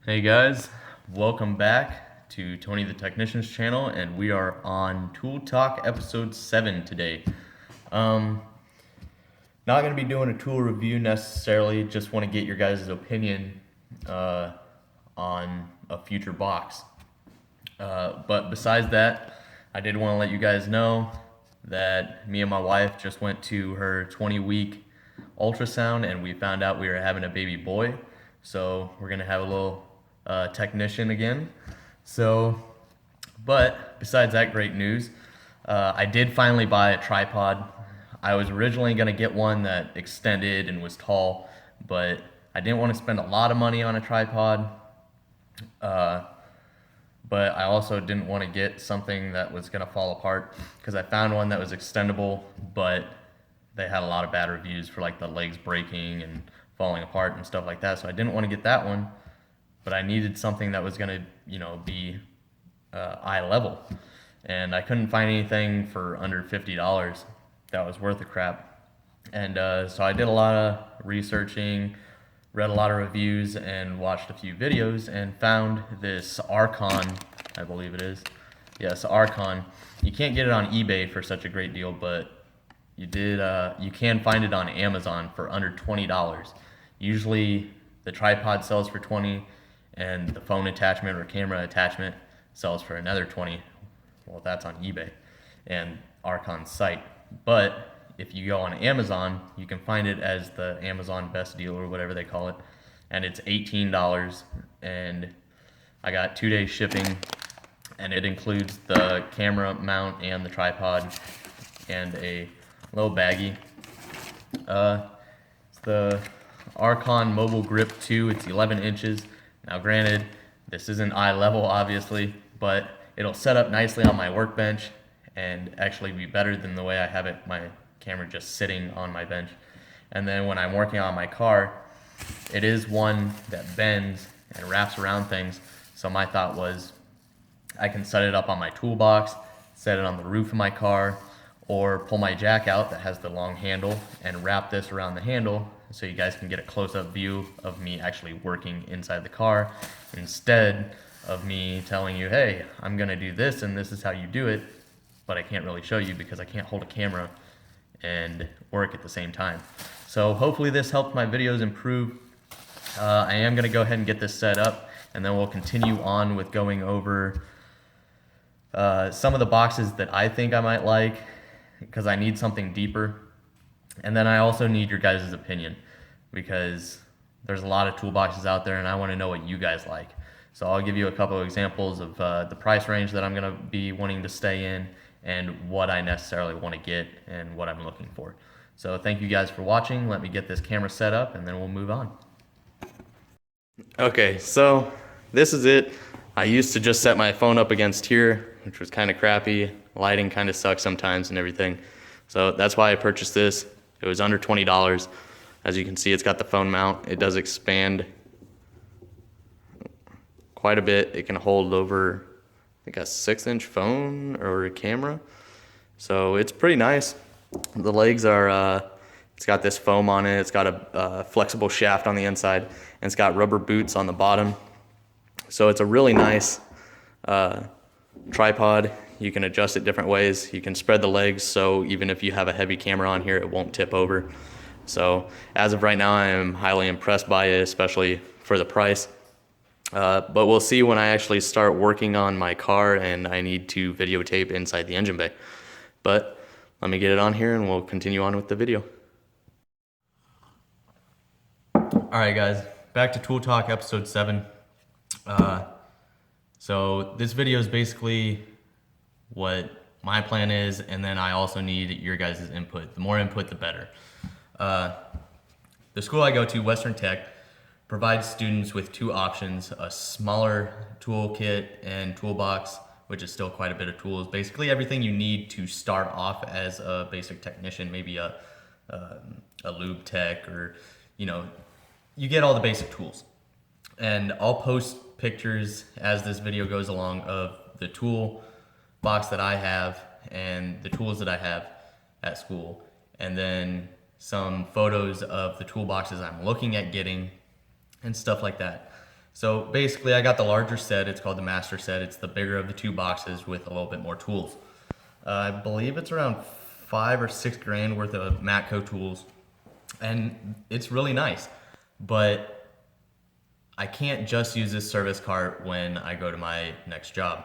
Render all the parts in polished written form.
Hey guys, welcome back to Tony the Technician's channel, and we are on Tool Talk episode 7 today. Not going to be doing a tool review necessarily, just want to get your guys' opinion on a future box. But besides that, I did want to let you guys know that me and my wife just went to her 20-week ultrasound and we found out we were having a baby boy. So we're going to have a little technician again. But besides that great news, I did finally buy a tripod. I was originally going to get one that extended and was tall, but I didn't want to spend a lot of money on a tripod. But I also didn't want to get something that was going to fall apart because I found one that was extendable, but they had a lot of bad reviews for like the legs breaking and falling apart and stuff like that. So I didn't want to get that one, but I needed something that was going to, be eye level. And I couldn't find anything for under $50 that was worth a crap. And so I did a lot of researching, read a lot of reviews, and watched a few videos, and found this Archon, I believe it is. Yes, Archon. You can't get it on eBay for such a great deal, but you can find it on Amazon for under $20. Usually the tripod sells for $20, and the phone attachment or camera attachment sells for another $20. Well, that's on eBay and Archon's site. But if you go on Amazon, you can find it as the Amazon Best Deal or whatever they call it, and it's $18, and I got 2 days shipping, and it includes the camera mount and the tripod and a little baggie. It's the Archon Mobile Grip 2. It's 11 inches. Now granted, this isn't eye level obviously, but it'll set up nicely on my workbench and actually be better than the way I have it, my camera just sitting on my bench. And then when I'm working on my car, it is one that bends and wraps around things. So my thought was I can set it up on my toolbox, set it on the roof of my car, or pull my jack out that has the long handle and wrap this around the handle so you guys can get a close-up view of me actually working inside the car instead of me telling you, hey, I'm gonna do this and this is how you do it, but I can't really show you because I can't hold a camera and work at the same time. So hopefully this helped my videos improve. I am gonna go ahead and get this set up, and then we'll continue on with going over some of the boxes that I think I might like, because I need something deeper. And then I also need your guys' opinion, because there's a lot of toolboxes out there and I want to know what you guys like. So I'll give you a couple of examples of the price range that I'm going to be wanting to stay in, and what I necessarily want to get and what I'm looking for. So thank you guys for watching. Let me get this camera set up and then we'll move on. Okay, so this is it. I used to just set my phone up against here, which was kind of crappy. Lighting kind of sucks sometimes and everything. So that's why I purchased this. It was under $20. As you can see, it's got the phone mount. It does expand quite a bit. It can hold over, I think, a 6-inch phone or a camera. So it's pretty nice. The legs are, it's got this foam on it. It's got a flexible shaft on the inside, and it's got rubber boots on the bottom. So it's a really nice tripod. You can adjust it different ways. You can spread the legs, so even if you have a heavy camera on here, it won't tip over. So as of right now, I am highly impressed by it, especially for the price. But we'll see when I actually start working on my car and I need to videotape inside the engine bay. But let me get it on here and we'll continue on with the video. Alright guys, back to Tool Talk episode 7. So this video is basically what my plan is, and then I also need your guys' input. The more input, the better. The school I go to, Western Tech, provides students with 2 options: a smaller toolkit and toolbox, which is still quite a bit of tools. Basically everything you need to start off as a basic technician, maybe a lube tech, or you get all the basic tools. And I'll post pictures as this video goes along of the tool box that I have and the tools that I have at school, and then some photos of the toolboxes I'm looking at getting and stuff like that. So basically I got the larger set, it's called the master set. It's the bigger of the two boxes with a little bit more tools. I believe it's around 5 or 6 grand worth of Matco tools, and it's really nice. But I can't just use this service cart when I go to my next job.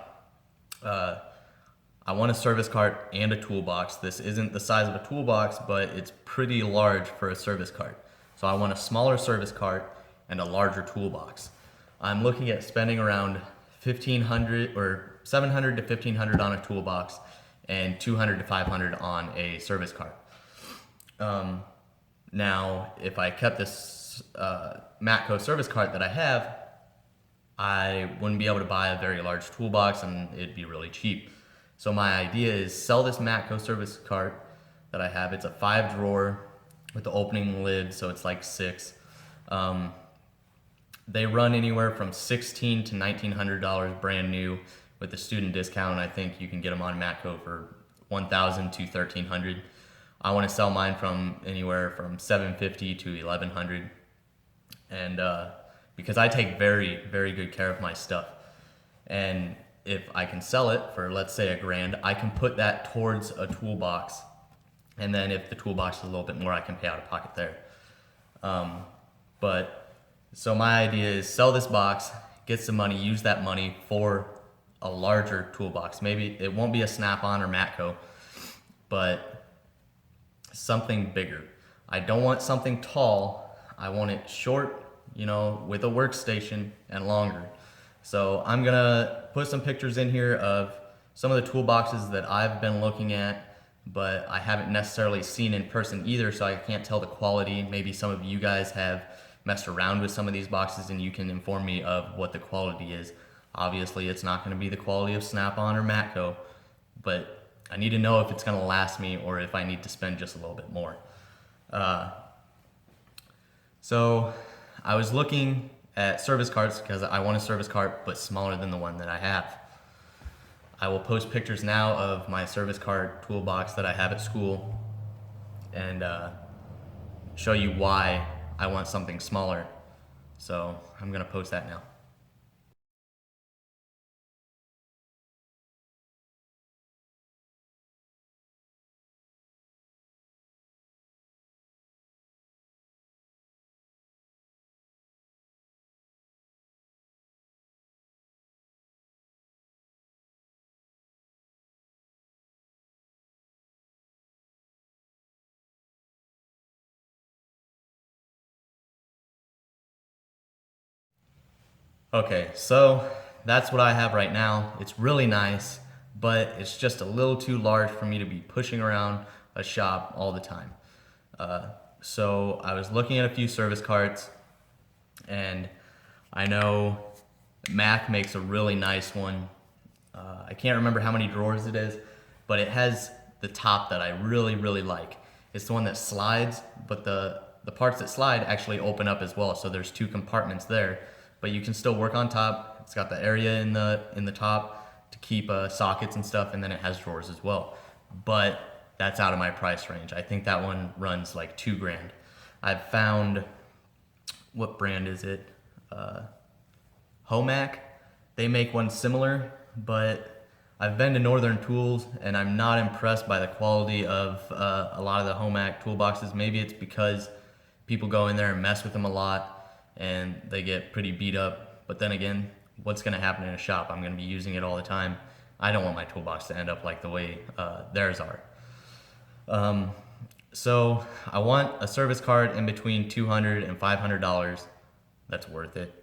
I want a service cart and a toolbox. This isn't the size of a toolbox, but it's pretty large for a service cart. So I want a smaller service cart and a larger toolbox. I'm looking at spending around 1,500 or 700 to 1,500 on a toolbox and 200 to 500 on a service cart. Now, if I kept this Matco service cart that I have, I wouldn't be able to buy a very large toolbox and it'd be really cheap. So my idea is sell this Matco service cart that I have. It's a 5-drawer with the opening lid, so it's like 6. They run anywhere from $1,600 to $1,900 brand new. With the student discount, I think you can get them on Matco for $1,000 to $1,300. I want to sell mine from anywhere from $750 to $1,100, and because I take very, very good care of my stuff, and if I can sell it for, let's say, $1,000, I can put that towards a toolbox, and then if the toolbox is a little bit more, I can pay out of pocket there. So my idea is sell this box, get some money, use that money for a larger toolbox. Maybe it won't be a Snap-on or Matco, but something bigger. I don't want something tall. I want it short, with a workstation, and longer. So I'm gonna put some pictures in here of some of the toolboxes that I've been looking at, but I haven't necessarily seen in person either, so I can't tell the quality. Maybe some of you guys have messed around with some of these boxes and you can inform me of what the quality is. Obviously, it's not gonna be the quality of Snap-on or Matco, but I need to know if it's gonna last me or if I need to spend just a little bit more. So I was looking at service carts because I want a service cart but smaller than the one that I have. I will post pictures now of my service cart toolbox that I have at school and show you why I want something smaller. So I'm gonna post that now. Okay, so that's what I have right now. It's really nice, but it's just a little too large for me to be pushing around a shop all the time. So I was looking at a few service carts, and I know Mac makes a really nice one. I can't remember how many drawers it is, but it has the top that I really, really like. It's the one that slides, but the parts that slide actually open up as well, so there's 2 compartments there. But you can still work on top. It's got the area in the top to keep sockets and stuff, and then it has drawers as well. But that's out of my price range. I think that one runs like $2,000. I've found, what brand is it? Homac. They make one similar, but I've been to Northern Tools and I'm not impressed by the quality of a lot of the Homac toolboxes. Maybe it's because people go in there and mess with them a lot and they get pretty beat up. But then again, what's gonna happen in a shop? I'm gonna be using it all the time. I don't want my toolbox to end up like the way theirs are. So I want a service cart in between $200 and $500. That's worth it.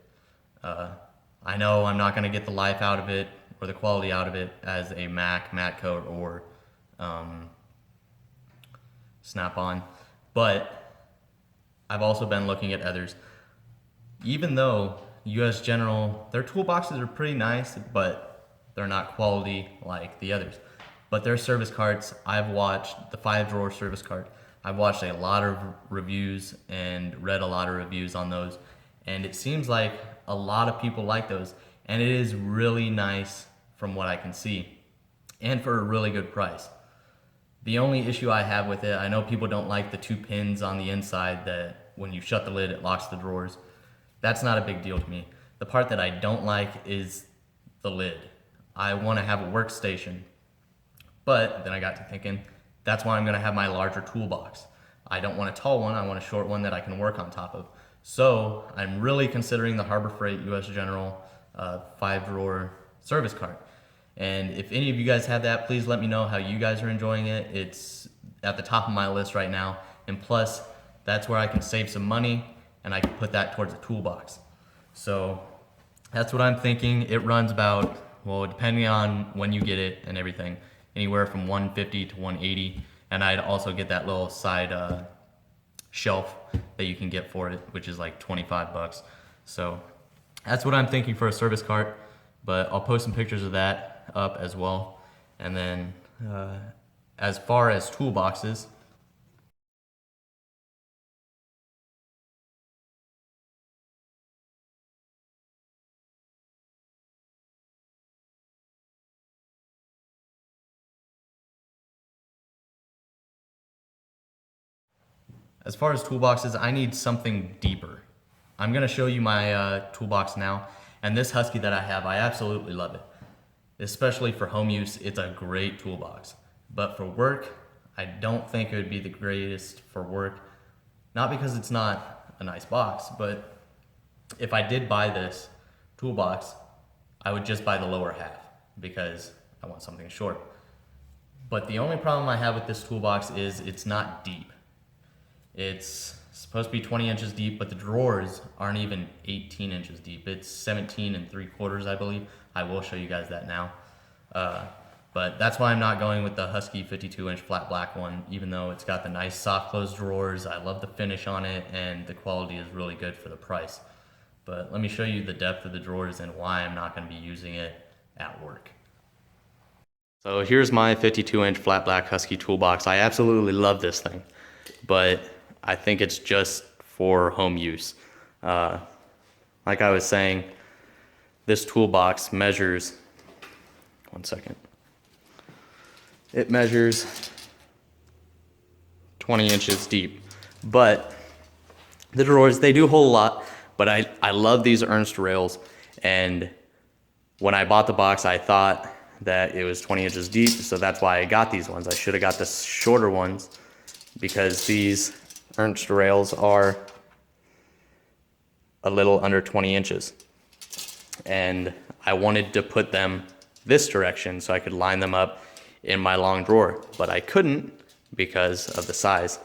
I know I'm not gonna get the life out of it or the quality out of it as a Matco, or Snap-on, but I've also been looking at others. Even though US General, their toolboxes are pretty nice, but they're not quality like the others. But their service carts, I've watched the 5-drawer service cart. I've watched a lot of reviews and read a lot of reviews on those, and it seems like a lot of people like those, and it is really nice from what I can see, and for a really good price. The only issue I have with it, I know people don't like the 2 pins on the inside that when you shut the lid, it locks the drawers. That's not a big deal to me. The part that I don't like is the lid. I want to have a workstation, but then I got to thinking, that's why I'm going to have my larger toolbox. I don't want a tall one, I want a short one that I can work on top of. So I'm really considering the Harbor Freight US General 5-drawer service cart. And if any of you guys have that, please let me know how you guys are enjoying it. It's at the top of my list right now. And plus, that's where I can save some money and I can put that towards a toolbox. So that's what I'm thinking. It runs about, well, depending on when you get it and everything, anywhere from 150 to 180. And I'd also get that little side shelf that you can get for it, which is like 25 bucks. So that's what I'm thinking for a service cart, but I'll post some pictures of that up as well. And then as far as toolboxes, I need something deeper. I'm gonna show you my toolbox now, and this Husky that I have, I absolutely love it. Especially for home use, it's a great toolbox. But for work, I don't think it would be the greatest for work. Not because it's not a nice box, but if I did buy this toolbox, I would just buy the lower half because I want something short. But the only problem I have with this toolbox is it's not deep. It's supposed to be 20 inches deep, but the drawers aren't even 18 inches deep. It's 17 3/4, I believe. I will show you guys that now. But that's why I'm not going with the Husky 52-inch flat black one, even though it's got the nice soft close drawers. I love the finish on it, and the quality is really good for the price. But let me show you the depth of the drawers and why I'm not going to be using it at work. So here's my 52-inch flat black Husky toolbox. I absolutely love this thing, but I think it's just for home use. Like I was saying, this toolbox measures, one second, it measures 20 inches deep, but the drawers, they do hold a lot, but I love these Ernst rails, and when I bought the box, I thought that it was 20 inches deep, so that's why I got these ones. I should have got the shorter ones because these Ernst rails are a little under 20 inches. And I wanted to put them this direction so I could line them up in my long drawer, but I couldn't because of the size.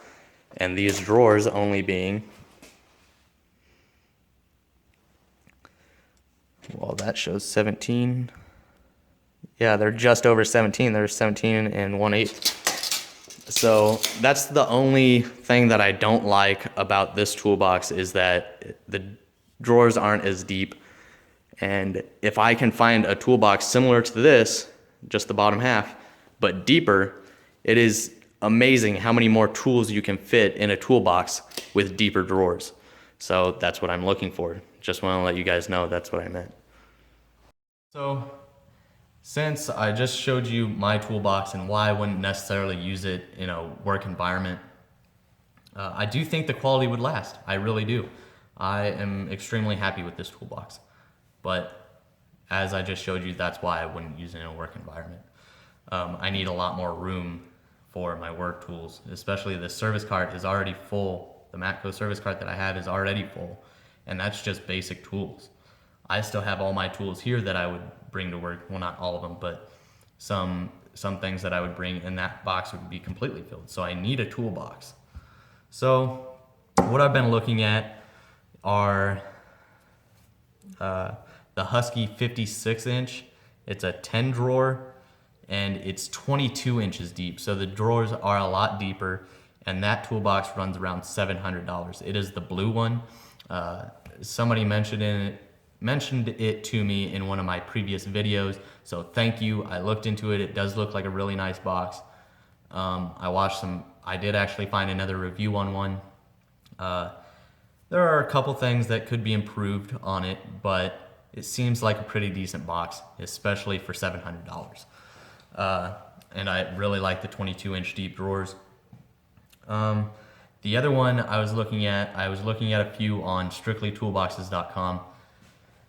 And these drawers only being, well, that shows 17. Yeah, they're just over 17. They're 17 1/8. So that's the only thing that I don't like about this toolbox, is that the drawers aren't as deep. And if I can find a toolbox similar to this, just the bottom half, but deeper, it is amazing how many more tools you can fit in a toolbox with deeper drawers. So that's what I'm looking for. Just want to let you guys know that's what I meant. So since I just showed you my toolbox and why I wouldn't necessarily use it in a work environment, I do think the quality would last. I really do. I am extremely happy with this toolbox. But as I just showed you, that's why I wouldn't use it in a work environment. I need a lot more room for my work tools, especially the service cart is already full. The Matco service cart that I have is already full, and that's just basic tools. I still have all my tools here that I would bring to work. Well, not all of them, but some things that I would bring, and that box would be completely filled. So I need a toolbox. So what I've been looking at are the Husky 56-inch. It's a 10 drawer and it's 22 inches deep. So the drawers are a lot deeper, and that toolbox runs around $700. It is the blue one. Somebody mentioned it to me in one of my previous videos, so thank you. I looked into it. It does look like a really nice box. I did actually find another review on one. There are a couple things that could be improved on it, but it seems like a pretty decent box, especially for $700. And I really like the 22-inch deep drawers. The other one I was looking at a few on strictlytoolboxes.com.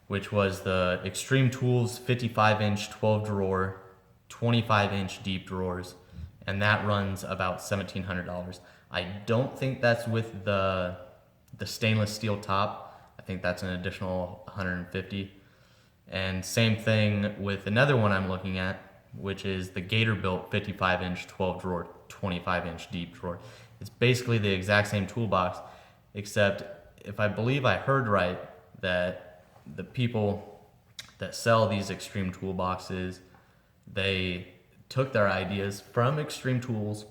which was the Extreme Tools 55-inch 12 drawer, 25-inch deep drawers, and that runs about $1,700. I don't think that's with the stainless steel top. I think that's an additional $150. And same thing with another one I'm looking at, which is the Gator-built 55-inch 12 drawer, 25-inch deep drawer. It's basically the exact same toolbox, except if I believe I heard right, that the people that sell these Extreme toolboxes, they took their ideas from Extreme Tools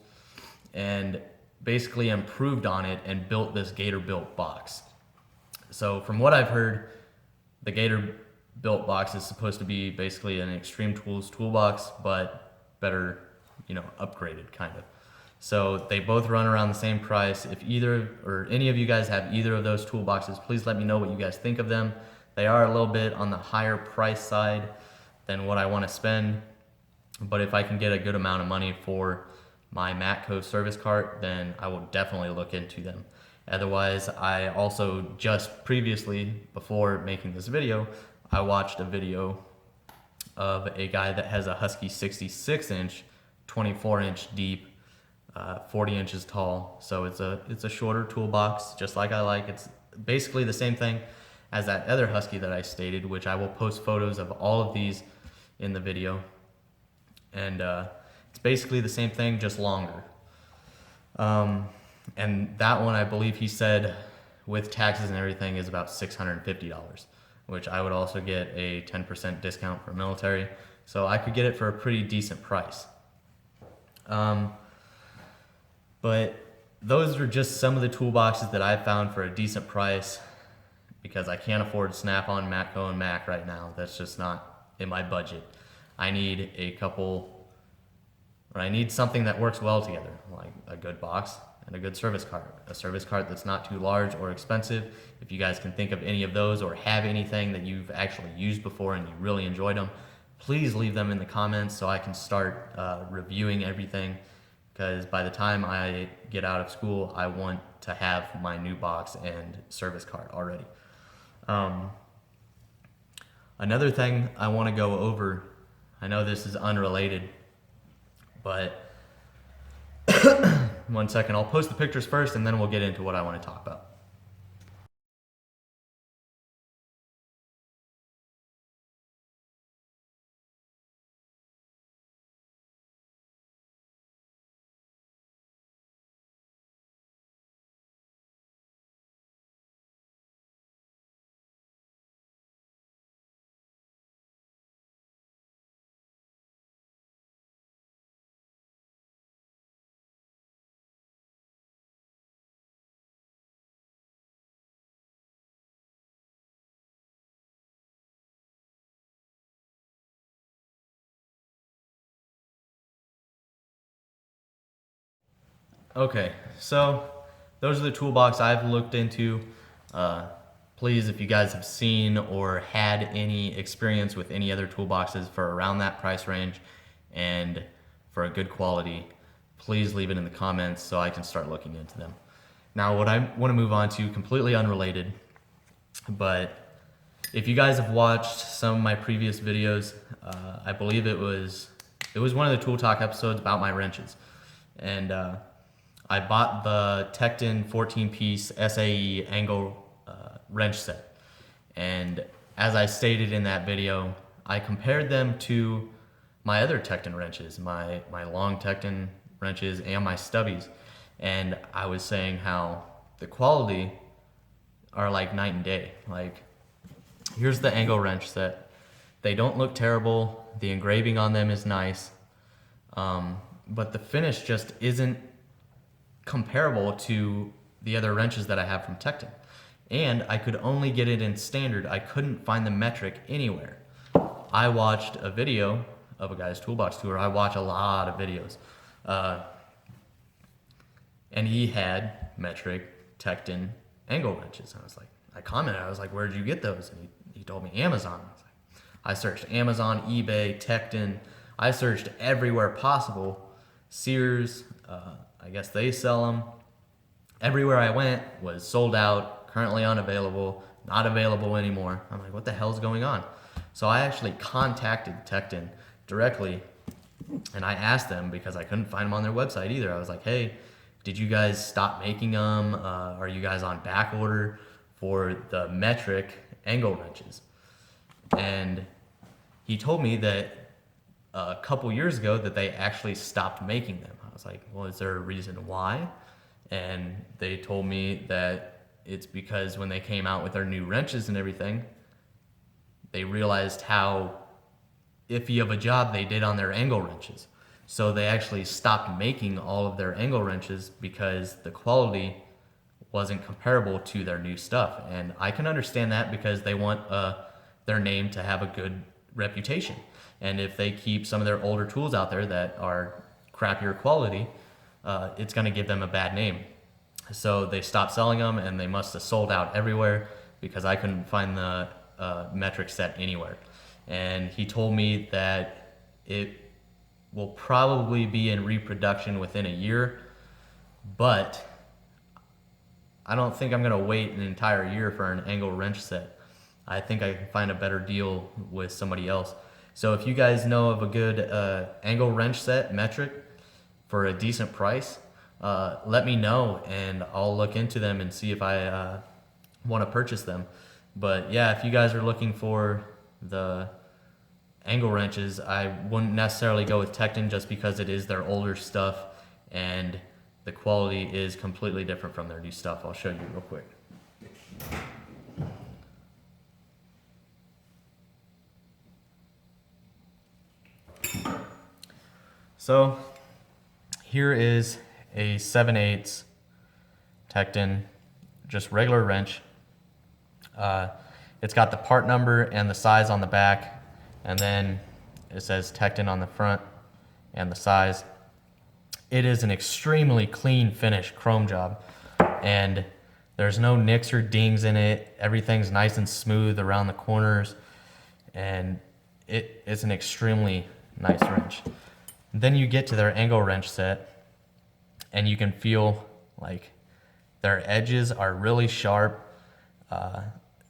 and basically improved on it and built this Gator-built box. So from what I've heard, the Gator-built box is supposed to be basically an Extreme Tools toolbox, but better, upgraded kind of. So they both run around the same price. If either or any of you guys have either of those toolboxes, please let me know what you guys think of them. They are a little bit on the higher price side than what I want to spend, but if I can get a good amount of money for my Matco service cart, then I will definitely look into them. Otherwise, I also just previously, before making this video, I watched a video of a guy that has a Husky 66-inch, 24-inch deep, 40 inches tall. So it's a shorter toolbox, just like I like. It's basically the same thing as that other Husky that I stated, which I will post photos of all of these in the video. And it's basically the same thing, just longer. And that one, I believe he said, with taxes and everything, is about $650, which I would also get a 10% discount for military. So I could get it for a pretty decent price. But those are just some of the toolboxes that I found for a decent price, because I can't afford Snap-on, Matco, and Mac right now. That's just not in my budget. I need I need something that works well together, like a good box and a good service cart. A service cart that's not too large or expensive. If you guys can think of any of those or have anything that you've actually used before and you really enjoyed them, please leave them in the comments so I can start reviewing everything, because by the time I get out of school, I want to have my new box and service cart already. Another thing I want to go over, I know this is unrelated, but one second, I'll post the pictures first and then we'll get into what I want to talk about. Okay, so those are the toolbox I've looked into. Please, if you guys have seen or had any experience with any other toolboxes for around that price range and for a good quality, please leave it in the comments so I can start looking into them. Now, what I want to move on to, completely unrelated, but if you guys have watched some of my previous videos, I believe it was one of the Tool Talk episodes about my wrenches, and I bought the Tekton 14-piece SAE angle wrench set. And as I stated in that video, I compared them to my other Tekton wrenches, my long Tekton wrenches and my stubbies. And I was saying how the quality are like night and day. Like, here's the angle wrench set. They don't look terrible. The engraving on them is nice. But the finish just isn't comparable to the other wrenches that I have from Tekton. And I could only get it in standard. I couldn't find the metric anywhere. I watched a video of a guy's toolbox tour. I watch a lot of videos. And he had metric Tekton angle wrenches. I commented, I was like, where'd you get those? And he told me Amazon. I searched Amazon, eBay, Tekton. I searched everywhere possible. Sears, I guess they sell them. Everywhere I went was sold out, currently unavailable, not available anymore. I'm like, what the hell's going on? So I actually contacted Tekton directly, and I asked them because I couldn't find them on their website either. I was like, hey, did you guys stop making them? Are you guys on back order for the metric angle wrenches? And he told me that a couple years ago that they actually stopped making them. I was like, well, is there a reason why? And they told me that it's because when they came out with their new wrenches and everything, they realized how iffy of a job they did on their angle wrenches. So they actually stopped making all of their angle wrenches because the quality wasn't comparable to their new stuff. And I can understand that because they want their name to have a good reputation. And if they keep some of their older tools out there that are crappier quality, it's going to give them a bad name. So they stopped selling them, and they must have sold out everywhere because I couldn't find the metric set anywhere. And he told me that it will probably be in reproduction within a year, but I don't think I'm gonna wait an entire year for an angle wrench set. I think I can find a better deal with somebody else. So if you guys know of a good angle wrench set, metric, for a decent price, let me know and I'll look into them and see if I want to purchase them. But yeah, if you guys are looking for the angle wrenches, I wouldn't necessarily go with Tekton just because it is their older stuff and the quality is completely different from their new stuff. I'll show you real quick. So here is a 7/8 Tekton, just regular wrench. It's got the part number and the size on the back, and then it says Tekton on the front and the size. It is an extremely clean finish chrome job, and there's no nicks or dings in it. Everything's nice and smooth around the corners, and it is an extremely nice wrench. Then you get to their angle wrench set, and you can feel like their edges are really sharp.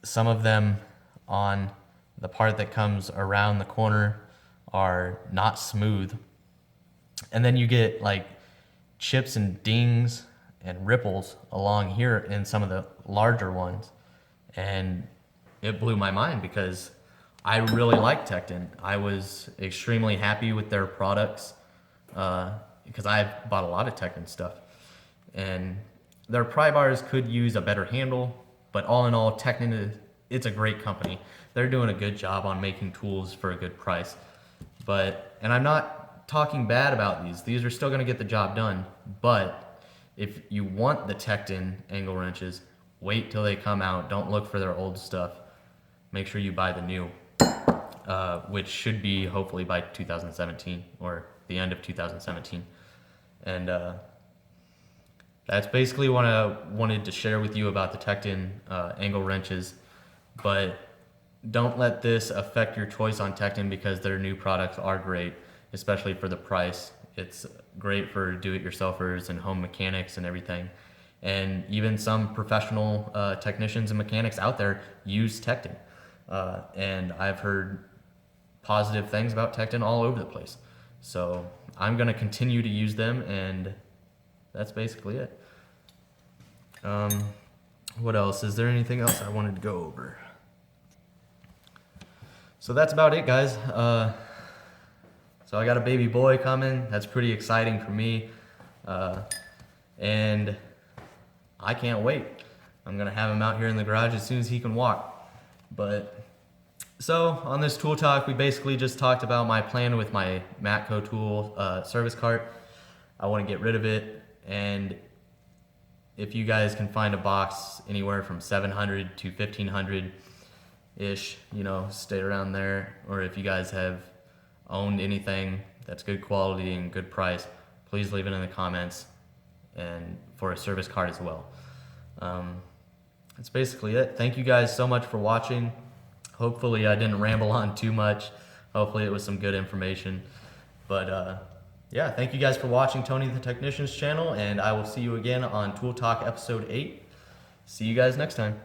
Some of them on the part that comes around the corner are not smooth. And then you get like chips and dings and ripples along here in some of the larger ones. And it blew my mind because I really like Tekton. I was extremely happy with their products because I've bought a lot of Tekton stuff. And their pry bars could use a better handle, but all in all, Tekton it's a great company. They're doing a good job on making tools for a good price. And I'm not talking bad about these. These are still gonna get the job done, but if you want the Tekton angle wrenches, wait till they come out. Don't look for their old stuff. Make sure you buy the new, which should be hopefully by 2017 or the end of 2017. And that's basically what I wanted to share with you about the Tekton angle wrenches. But don't let this affect your choice on Tekton because their new products are great, especially for the price. It's great for do-it-yourselfers and home mechanics and everything. And even some professional technicians and mechanics out there use Tekton. And I've heard positive things about Tekton all over the place. So I'm gonna continue to use them, and that's basically it. What else? Is there anything else I wanted to go over? So that's about it, guys. So I got a baby boy coming. That's pretty exciting for me. And I can't wait. I'm gonna have him out here in the garage as soon as he can walk. So on this tool talk, we basically just talked about my plan with my Matco tool service cart. I want to get rid of it, and if you guys can find a box anywhere from 700 to 1500 ish, stay around there, or if you guys have owned anything that's good quality and good price, please leave it in the comments, and for a service cart as well. That's basically it. Thank you guys so much for watching. Hopefully I didn't ramble on too much. Hopefully it was some good information. Yeah, thank you guys for watching Tony the Technician's channel, and I will see you again on Tool Talk episode 8. See you guys next time.